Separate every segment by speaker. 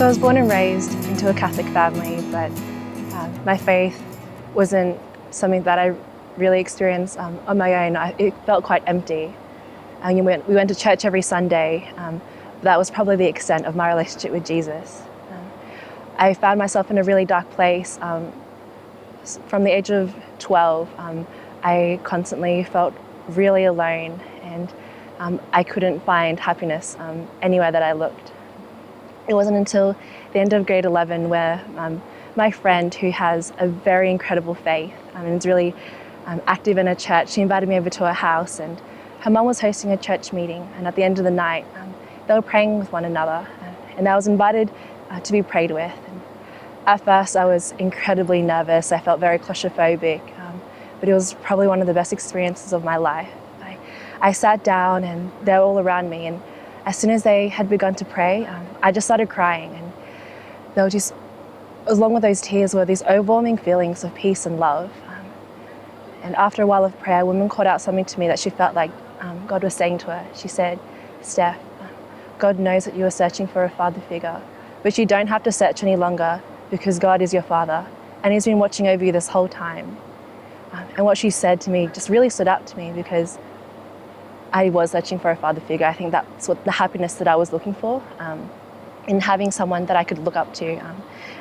Speaker 1: So I was born and raised into a Catholic family, but my faith wasn't something that I really experienced on my own. It felt quite empty. We went to church every Sunday. That was probably the extent of my relationship with Jesus. I found myself in a really dark place. From the age of 12, I constantly felt really alone, and I couldn't find happiness anywhere that I looked. It wasn't until the end of grade 11 where my friend, who has a very incredible faith and is really active in a church, she invited me over to her house, and her mum was hosting a church meeting, and at the end of the night they were praying with one another, and I was invited to be prayed with. And at first I was incredibly nervous. I felt very claustrophobic, but it was probably one of the best experiences of my life. I sat down and they were all around me, and as soon as they had begun to pray, I just started crying, and they were just, along with those tears were these overwhelming feelings of peace and love. And after a while of prayer, a woman called out something to me that she felt like God was saying to her. She said, "Steph, God knows that you are searching for a father figure, but you don't have to search any longer because God is your father, and He's been watching over you this whole time." And what she said to me just really stood out to me, because I was searching for a father figure. I think that's what the happiness that I was looking for, in having someone that I could look up to,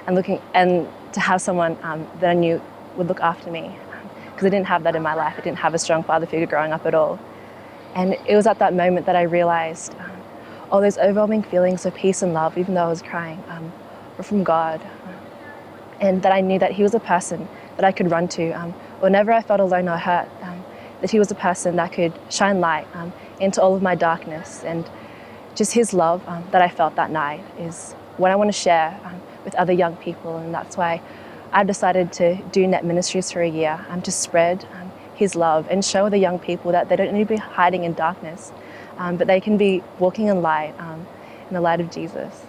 Speaker 1: and to have someone that I knew would look after me, because I didn't have that in my life. I didn't have a strong father figure growing up at all. And it was at that moment that I realized all those overwhelming feelings of peace and love, even though I was crying, were from God, and that I knew that He was a person that I could run to whenever I felt alone or hurt. That He was a person that could shine light into all of my darkness, and just His love that I felt that night is what I want to share with other young people. And that's why I decided to do Net Ministries for a year, to spread His love and show the young people that they don't need to be hiding in darkness, but they can be walking in light, in the light of Jesus.